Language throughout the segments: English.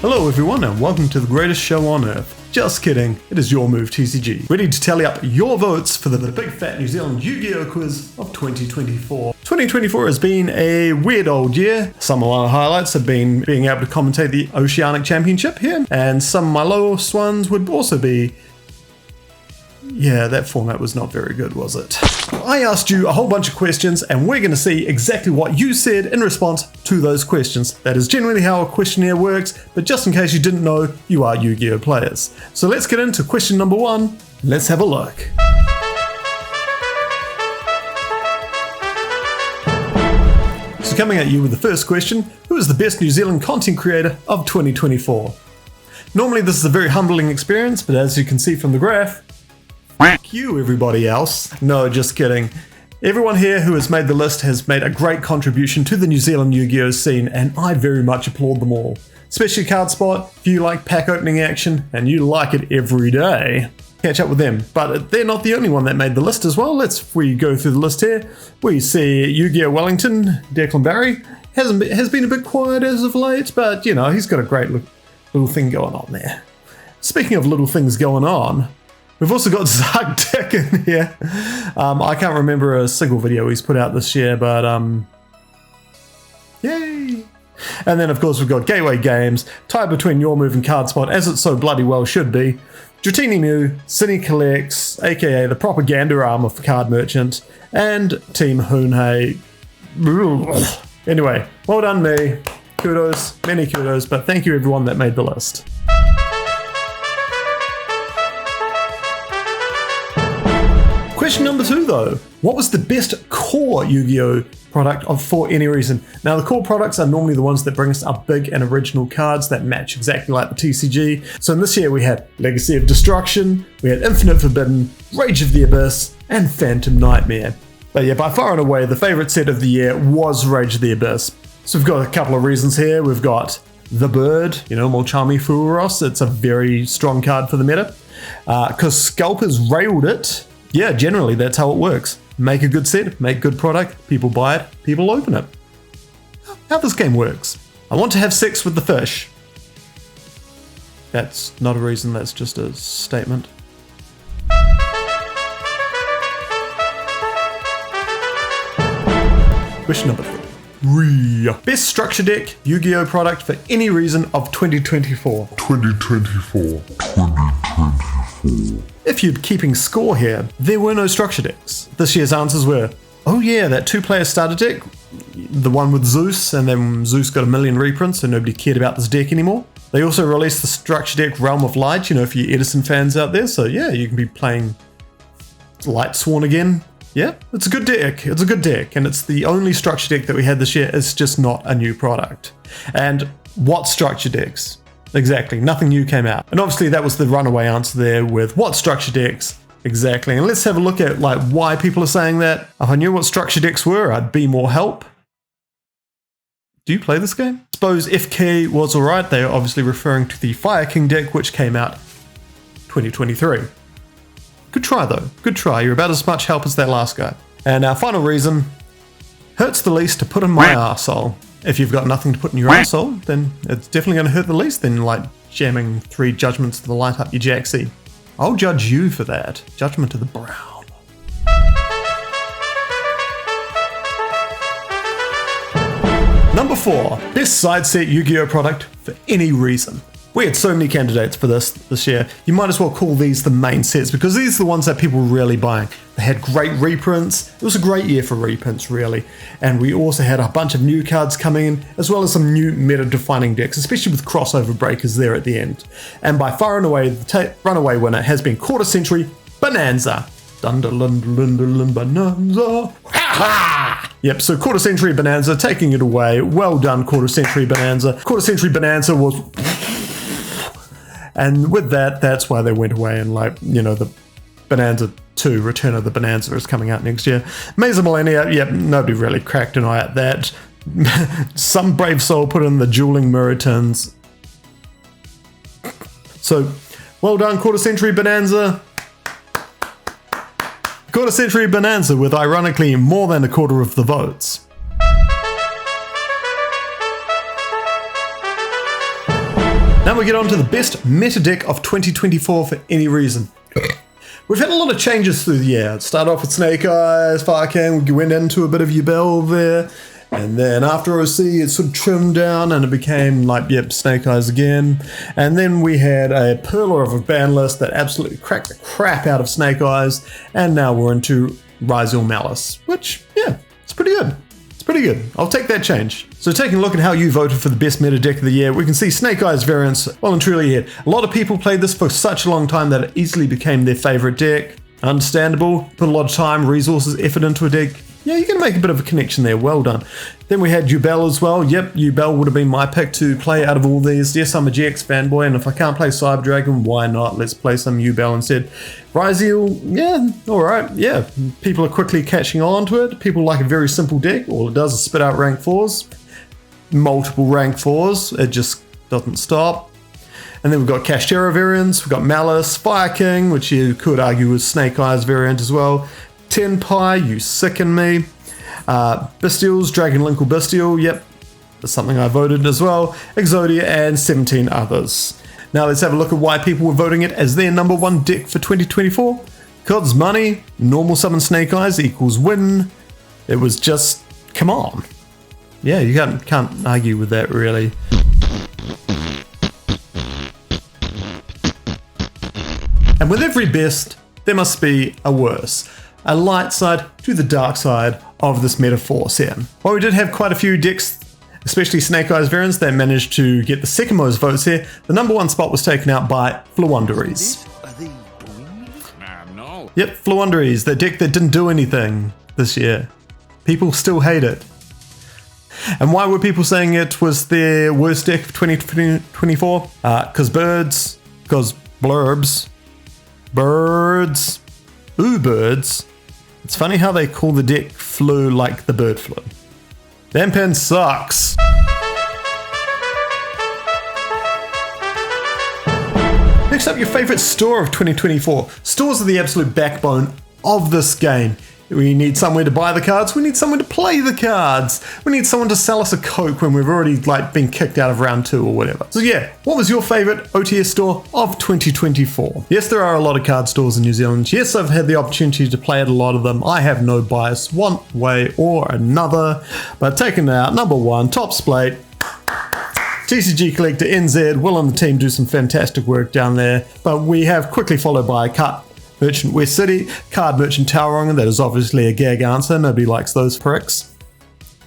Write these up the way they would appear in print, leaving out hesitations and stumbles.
Hello everyone and welcome to the greatest show on earth. Just kidding, it is your move TCG. Ready to tally up your votes for the big fat New Zealand Yu-Gi-Oh quiz of 2024. 2024 has been a weird old year. Some of my highlights have been being able to commentate the Oceanic Championship here, and some of my lowest ones would also be... yeah, that format was not very good, was it? I asked you a whole bunch of questions and we're going to see exactly what you said in response to those questions. That is generally how a questionnaire works, but just in case you didn't know, you are Yu-Gi-Oh players. So let's get into question number 1. Let's have a look. So coming at you with the first question, who is the best New Zealand content creator of 2024? Normally this is a very humbling experience, but as you can see from the graph, fuck you everybody else. No, just kidding. Everyone here who has made the list has made a great contribution to the New Zealand Yu-Gi-Oh scene, and I very much applaud them all. Especially Cardspot, if you like pack opening action and you like it every day, catch up with them. But they're not the only one that made the list as well. If we go through the list here, we see Yu-Gi-Oh Wellington, Declan Barry, has been a bit quiet as of late, but you know, he's got a great little thing going on there. Speaking of little things going on, we've also got Zark in here. I can't remember a single video he's put out this year, but yay! And then of course we've got Gateway Games, tied between Your Move and Cardspot, as it so bloody well should be. Dratini Mew, Cine Collects, aka the propaganda arm of Card Merchant, and Team Hoonhei. Anyway, well done me. Kudos, many kudos, but thank you everyone that made the list. Question number 2 though, what was the best core Yu-Gi-Oh product for any reason? Now the core products are normally the ones that bring us our big and original cards that match exactly like the TCG. So in this year we had Legacy of Destruction, we had Infinite Forbidden, Rage of the Abyss, and Phantom Nightmare. But yeah, by far and away the favourite set of the year was Rage of the Abyss. So we've got a couple of reasons here. We've got the bird, you know, Molchami Furos, it's a very strong card for the meta. Because Scalpers railed it. Yeah, generally that's how it works. Make a good set, make good product, people buy it, people open it. How this game works. I want to have sex with the fish. That's not a reason, that's just a statement. Question number 3. Best structure deck Yu-Gi-Oh product for any reason of 2024. If you're keeping score here, there were no structure decks. This year's answers were, oh yeah, that 2-player starter deck, the one with Zeus, and then Zeus got a million reprints, so nobody cared about this deck anymore. They also released the structure deck Realm of Light, you know, for you Edison fans out there, so yeah, you can be playing Light Sworn again. Yeah, it's a good deck, and it's the only structure deck that we had this year. It's just not a new product. And what structure decks? Exactly, nothing new came out. And obviously that was the runaway answer there with what structure decks? Exactly, and let's have a look at like why people are saying that. If I knew what structure decks were, I'd be more help. Do you play this game? I suppose FK was alright, they are obviously referring to the Fire King deck which came out 2023. Good try though, good try, you're about as much help as that last guy. And our final reason, hurts the least to put in my arsehole. If you've got nothing to put in your arsehole, then it's definitely going to hurt the least than like jamming 3 Judgments to the light up your Jaxie. I'll judge you for that. Judgment to the brown. Number 4, best side set Yu-Gi-Oh product for any reason. We had so many candidates for this year. You might as well call these the main sets because these are the ones that people were really buying. They had great reprints. It was a great year for reprints, really. And we also had a bunch of new cards coming in, as well as some new meta-defining decks, especially with crossover breakers there at the end. And by far and away, the runaway winner has been Quarter Century Bonanza. Dun-dun-dun-dun-dun-dun Bonanza. Ha-ha! Yep, so Quarter Century Bonanza taking it away. Well done, Quarter Century Bonanza. Quarter Century Bonanza was... and with that, that's why they went away and like, you know, the Bonanza 2, Return of the Bonanza is coming out next year. Maze of Millennia, yep, nobody really cracked an eye at that. Some brave soul put in the Dueling Mirror-Tins. So, well done, Quarter Century Bonanza. Quarter Century Bonanza with ironically more than a quarter of the votes. Now we get on to the best meta deck of 2024 for any reason. We've had a lot of changes through the year. It started off with Snake Eyes, Fire King, we went into a bit of Yugioh there. And then after OC, it sort of trimmed down and it became like, yep, Snake Eyes again. And then we had a perler of a ban list that absolutely cracked the crap out of Snake Eyes. And now we're into Yugioh Malice, which, yeah, it's pretty good. It's pretty good. I'll take that change. So taking a look at how you voted for the best meta deck of the year, we can see Snake Eyes variants well and truly here. A lot of people played this for such a long time that it easily became their favorite deck. Understandable. Put a lot of time, resources, effort into a deck. Yeah, you're going to make a bit of a connection there. Well done. Then we had Yubel as well. Yep, Yubel would have been my pick to play out of all these. Yes, I'm a GX fanboy, and if I can't play Cyber Dragon, why not? Let's play some Yubel instead. Ryzeal, yeah, alright. Yeah, people are quickly catching on to it. People like a very simple deck. All it does is spit out rank 4s. Multiple rank 4s. It just doesn't stop. And then we've got Kashtera variants. We've got Malice, Fire King, which you could argue is Snake Eyes variant as well. Tenpai, you sicken me. Bystials, Dragon Linkle Bystial, yep, that's something I voted as well. Exodia and 17 others. Now let's have a look at why people were voting it as their number one deck for 2024. Because money, normal summon Snake Eyes equals win. It was just, come on. Yeah, you can't argue with that really. And with every best, there must be a worse. A light side to the dark side of this meta force here. While we did have quite a few decks, especially Snake Eyes variants, that managed to get the second most votes here, the number one spot was taken out by Floowandereeze. Yep, Floowandereeze, the deck that didn't do anything this year. People still hate it. And why were people saying it was their worst deck of 2024? Because birds, because blurbs, birds, ooh birds. It's funny how they call the deck flu like the bird flu. Damn pen sucks. Next up, your favorite store of 2024. Stores are the absolute backbone of this game. We need somewhere to buy the cards, we need someone to play the cards, we need someone to sell us a Coke when we've already been kicked out of round 2 or whatever. So yeah, what was your favorite OTS store of 2024? Yes, there are a lot of card stores in New Zealand. Yes, I've had the opportunity to play at a lot of them. I have no bias one way or another, but taking out number one, Top Splate, TCG Collector NZ, Will and the team do some fantastic work down there, but we have quickly followed by Card Merchant West City, Card Merchant Tauranga, that is obviously a gag answer, nobody likes those pricks.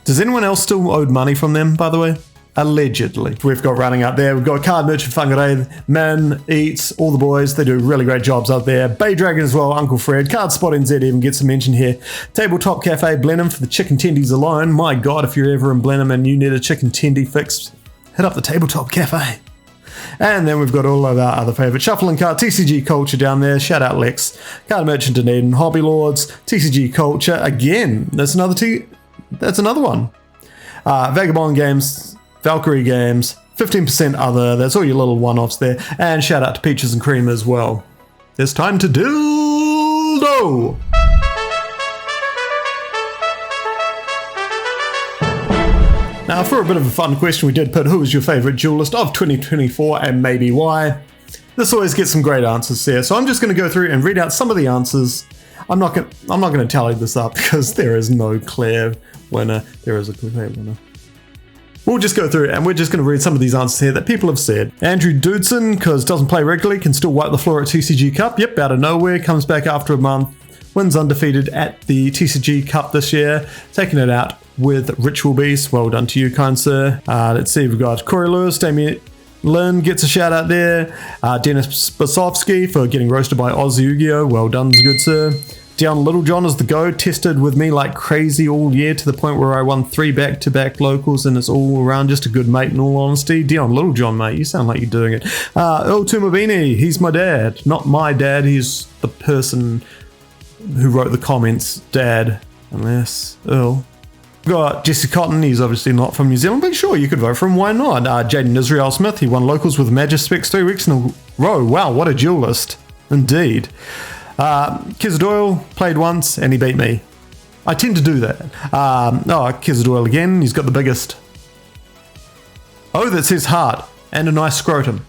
Does anyone else still owe money from them, by the way? Allegedly. We've got running up there, we've got Card Merchant Whangarei, Min, Eats, all the boys, they do really great jobs up there. Bay Dragon as well, Uncle Fred, Card Spot NZ even gets a mention here. Tabletop Cafe Blenheim for the chicken tendies alone. My god, if you're ever in Blenheim and you need a chicken tendy fix, hit up the Tabletop Cafe. And then we've got all of our other favourite Shuffle and Card, TCG Culture down there, shout out Lex, Card Merchant Dunedin, Hobby Lords, TCG Culture, again, that's another one. Vagabond Games, Valkyrie Games, 15% other, that's all your little one-offs there, and shout out to Peaches and Cream as well. It's time to dildo! Now, for a bit of a fun question, we did put who was your favourite duelist of 2024 and maybe why. This always gets some great answers there, so I'm just going to go through and read out some of the answers. I'm not going to tally this up because there is no clear winner. There is a clear winner. We'll just go through and we're just going to read some of these answers here that people have said. Andrew Dudson, because doesn't play regularly, can still wipe the floor at TCG Cup. Yep, out of nowhere, comes back after a month. Wins undefeated at the TCG Cup this year, taking it out with Ritual Beast. Well done to you, kind sir. Let's see, we've got Corey Lewis, Damien Lynn gets a shout out there. Dennis Basovsky for getting roasted by Oz Yugioh. Well done, good sir. Dion Littlejohn is the go, tested with me like crazy all year to the point where I won 3 back-to-back locals and it's all around just a good mate in all honesty. Dion Littlejohn, mate, you sound like you're doing it. Earl Tumabini, he's my dad. Not my dad, he's the person who wrote the comments, dad, unless Earl. We've got Jesse Cotton, he's obviously not from New Zealand, but sure, you could vote for him, why not? Jaden Israel Smith, he won locals with Magispecs 3 weeks in a row. Wow, what a duelist. Indeed. Kiz Doyle played once and he beat me. I tend to do that. Kiz Doyle again, he's got the biggest. Oh, that says heart and a nice scrotum.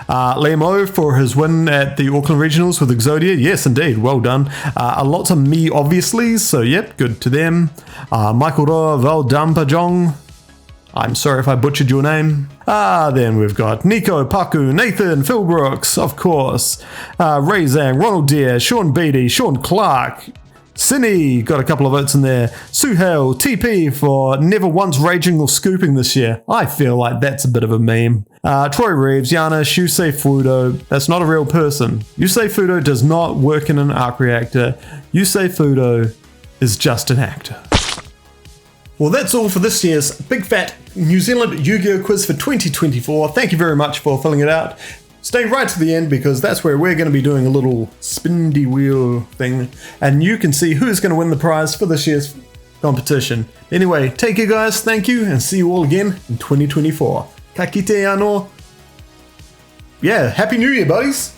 Liam O for his win at the Auckland Regionals with Exodia. Yes, indeed. Well done. A lot of me, obviously. So, yep, good to them. Michael Roa Valdampajong. I'm sorry if I butchered your name. Then we've got Nico, Paku, Nathan, Phil Brooks, of course. Ray Zhang, Ronald Deere, Sean Beatty, Sean Clark. Cine, got a couple of votes in there. Suhail, TP for never once raging or scooping this year. I feel like that's a bit of a meme. Troy Reeves, Yana, Yusei Fudo. That's not a real person. Yusei Fudo does not work in an arc reactor. Yusei Fudo is just an actor. Well, that's all for this year's Big Fat New Zealand Yu-Gi-Oh! Quiz for 2024. Thank you very much for filling it out. Stay right to the end because that's where we're going to be doing a little spindy wheel thing and you can see who's going to win the prize for this year's competition. Anyway, take care guys, thank you, and see you all again in 2024. Ka kite anō. Yeah, Happy New Year, buddies!